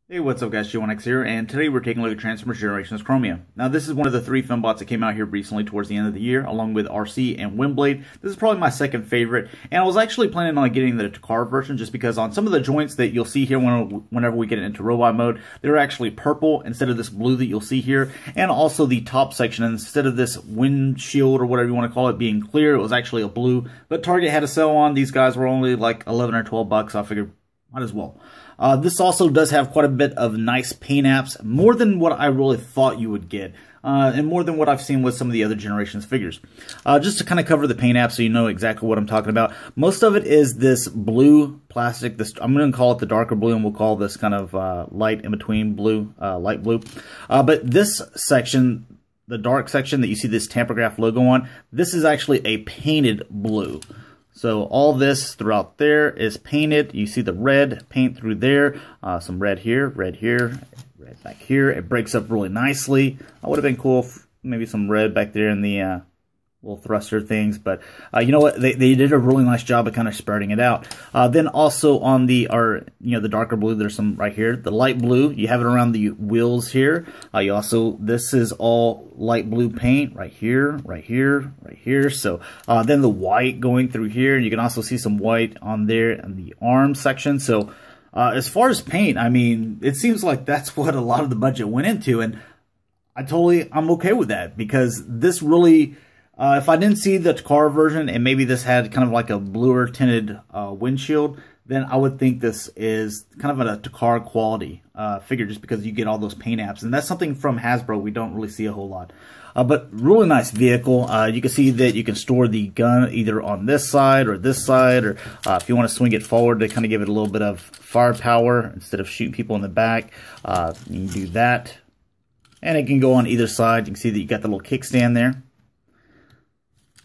Hey, what's up guys, G1X here, and today we're taking a look at Transformers Generations Chromia. Now this is one of the 3 film bots that came out here recently towards the end of the year, along with RC and Windblade. This is probably my second favorite, and I was actually planning on getting the Takara version just because on some of the joints that you'll see here whenever we get into robot mode, they're actually purple instead of this blue that you'll see here, and also the top section, instead of this windshield or whatever you want to call it being clear, it was actually a blue, but Target had a sale on. These guys were only like 11 or 12 bucks, so I figured might as well. This also does have quite a bit of nice paint apps, more than what I really thought you would get, and more than what I've seen with some of the other generations figures. Just to kind of cover the paint apps so you know exactly what I'm talking about, most of it is this blue plastic. I'm going to call it the darker blue, and we'll call this kind of light in between blue, light blue. But this section, the dark section that you see this Tampergraph logo on, this is actually a painted blue. So all this throughout there is painted. You see the red paint through there, some red here, red back here. It breaks up really nicely. That would have been cool if maybe some red back there in the little thruster things, but you know what? They did a really nice job of kind of spreading it out. Then also on the the darker blue, there's some right here. The light blue, you have it around the wheels here. You also, this is all light blue paint right here, right here, right here. So then the white going through here. You can also see some white on there in the arm section. So as far as paint, I mean, it seems like that's what a lot of the budget went into, and I'm okay with that, because this really, if I didn't see the Takara version and maybe this had kind of like a bluer tinted windshield, then I would think this is kind of a Takara quality figure, just because you get all those paint apps. And that's something from Hasbro we don't really see a whole lot. But really nice vehicle. You can see that you can store the gun either on this side, or if you want to swing it forward to kind of give it a little bit of firepower instead of shooting people in the back, you can do that. And it can go on either side. You can see that you got the little kickstand there.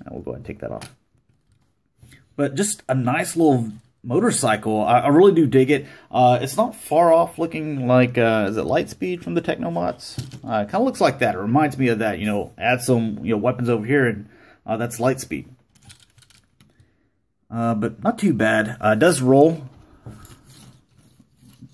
We'll go ahead and take that off. But just a nice little motorcycle. I really do dig it. It's not far off looking like, is it Lightspeed from the Technobots? It kind of looks like that. It reminds me of that, add some, weapons over here, and that's Lightspeed. But not too bad. It does roll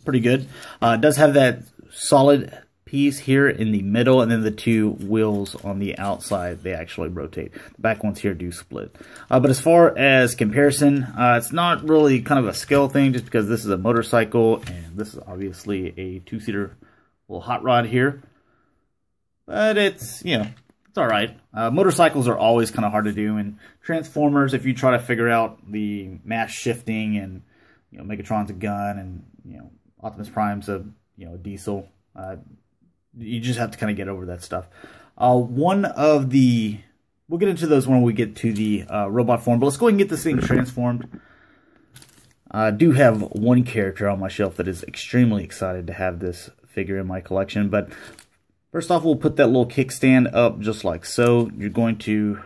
pretty good. It does have that solid piece here in the middle, and then the 2 wheels on the outside, they actually rotate. The back ones here do split. But as far as comparison, it's not really kind of a scale thing, just because this is a motorcycle and this is obviously a 2-seater little hot rod here. But it's, it's alright. Motorcycles are always kind of hard to do, and Transformers, if you try to figure out the mass shifting, and Megatron's a gun, and Optimus Prime's a diesel, you just have to kind of get over that stuff. We'll get into those when we get to the robot form, but let's go ahead and get this thing transformed. I do have one character on my shelf that is extremely excited to have this figure in my collection, but first off, we'll put that little kickstand up just like so. You're going to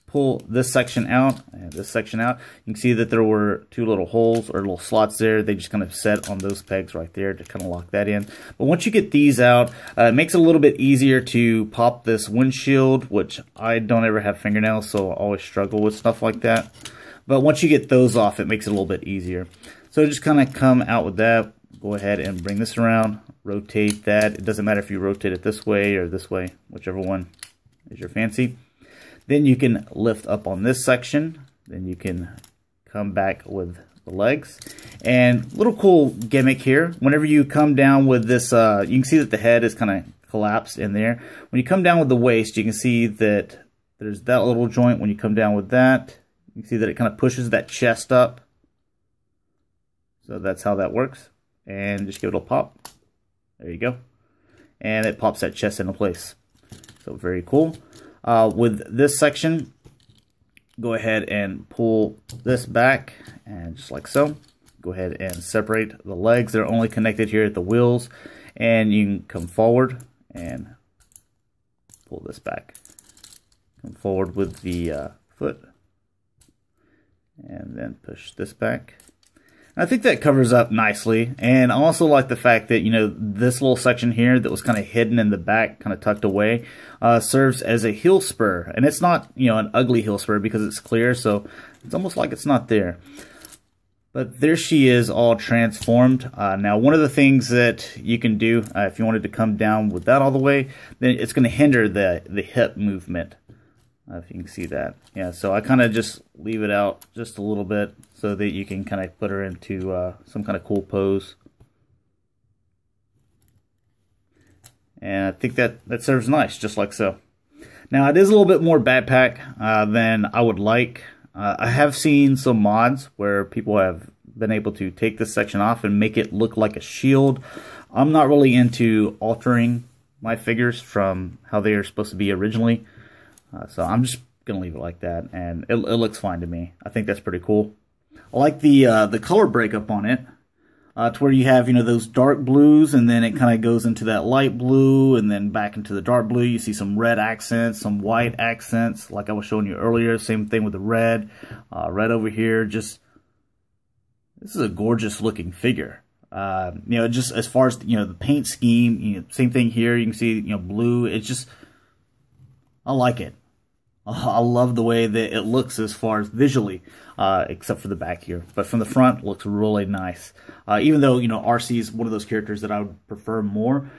pull this section out and this section out. You can see that there were 2 little holes or little slots there. They just kind of set on those pegs right there to kind of lock that in. But once you get these out, it makes it a little bit easier to pop this windshield, which I don't ever have fingernails, so I always struggle with stuff like that. But once you get those off, it makes it a little bit easier. So just kind of come out with that. Go ahead and bring this around, rotate that. It doesn't matter if you rotate it this way or this way, whichever one is your fancy. Then you can lift up on this section. Then you can come back with the legs. And little cool gimmick here. Whenever you come down with this, you can see that the head is kind of collapsed in there. When you come down with the waist, you can see that there's that little joint. When you come down with that, you can see that it kind of pushes that chest up. So that's how that works. And just give it a pop. There you go. And it pops that chest into place. So very cool. With this section, go ahead and pull this back, and just like so, go ahead and separate the legs. They're only connected here at the wheels, and you can come forward and pull this back. Come forward with the foot, and then push this back. I think that covers up nicely, and I also like the fact that, this little section here that was kind of hidden in the back, kind of tucked away, serves as a heel spur. And it's not, an ugly heel spur because it's clear, so it's almost like it's not there. But there she is, all transformed. Now, one of the things that you can do, if you wanted to come down with that all the way, then it's going to hinder the hip movement. If you can see that. Yeah, so I kind of just leave it out just a little bit so that you can kind of put her into some kind of cool pose. And I think that serves nice, just like so. Now, it is a little bit more backpack than I would like. I have seen some mods where people have been able to take this section off and make it look like a shield. I'm not really into altering my figures from how they are supposed to be originally. So I'm just going to leave it like that, and it looks fine to me. I think that's pretty cool. I like the color breakup on it. To where you have, those dark blues, and then it kind of goes into that light blue, and then back into the dark blue. You see some red accents, some white accents, like I was showing you earlier. Same thing with the red. Red over here. Just, this is a gorgeous looking figure. Just as far as, the paint scheme, same thing here. You can see, blue. It's just, I like it. I love the way that it looks as far as visually, except for the back here. But from the front, it looks really nice. Even though, RC is one of those characters that I would prefer more,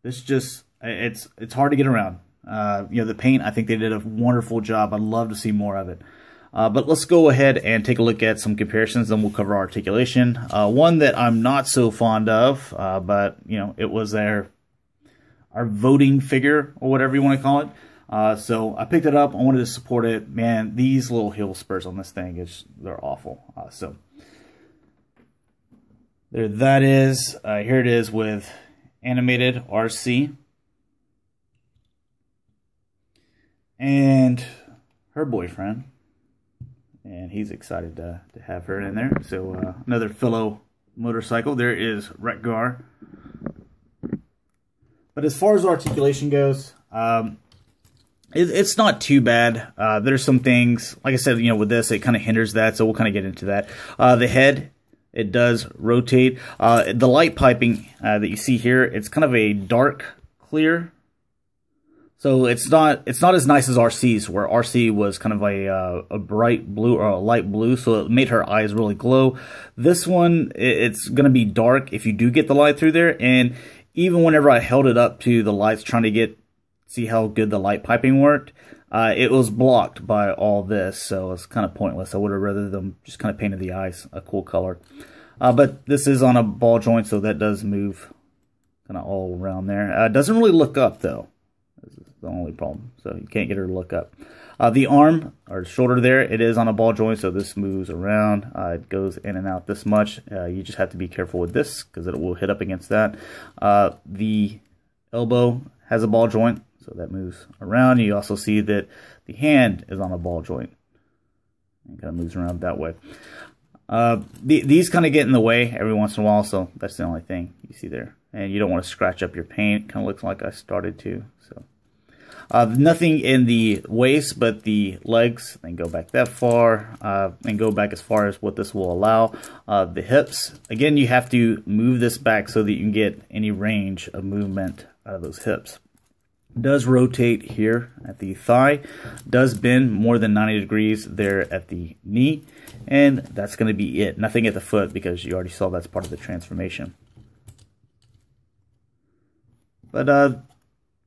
this just, it's hard to get around. The paint, I think they did a wonderful job. I'd love to see more of it. But let's go ahead and take a look at some comparisons, then we'll cover articulation. One that I'm not so fond of, but, it was our voting figure, or whatever you want to call it. So I picked it up. I wanted to support it. Man, these little heel spurs on this thing, they're awful. So there that is. Here it is with animated RC. And her boyfriend. And he's excited to have her in there. So another fellow motorcycle. There is Retgar. But as far as articulation goes, it's not too bad. There's some things, like I said, with this, it kind of hinders that, so we'll kind of get into that. The head, it does rotate. The light piping that you see here, it's kind of a dark clear. So it's not as nice as RC's, where RC was kind of a bright blue or a light blue, so it made her eyes really glow. This one, it's going to be dark if you do get the light through there, and even whenever I held it up to the lights trying to see how good the light piping worked, it was blocked by all this, so it's kind of pointless. I would have rather them just kind of painted the eyes a cool color. But this is on a ball joint, so that does move kind of all around there. It doesn't really look up, though. This is the only problem, so you can't get her to look up. The arm, or shoulder there, it is on a ball joint, so this moves around. It goes in and out this much. You just have to be careful with this, because it will hit up against that. The elbow has a ball joint, so that moves around. You also see that the hand is on a ball joint. It kind of moves around that way. These kind of get in the way every once in a while, so that's the only thing you see there. And you don't want to scratch up your paint. Kind of looks like I started to. So nothing in the waist, but the legs. Then go back that far, and go back as far as what this will allow. The hips, again, you have to move this back so that you can get any range of movement out of those hips. Does rotate here at the thigh, does bend more than 90 degrees there at the knee, and that's going to be it. Nothing at the foot, because you already saw that's part of the transformation. But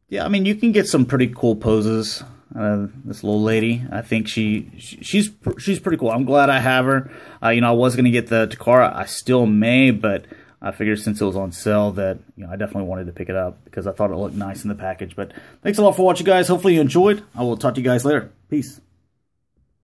yeah, I mean, you can get some pretty cool poses. This little lady, I think she's pretty cool. I'm glad I have her. I was going to get the Takara. I still may, but I figured since it was on sale that I definitely wanted to pick it up because I thought it looked nice in the package. But thanks a lot for watching, guys. Hopefully you enjoyed. I will talk to you guys later. Peace.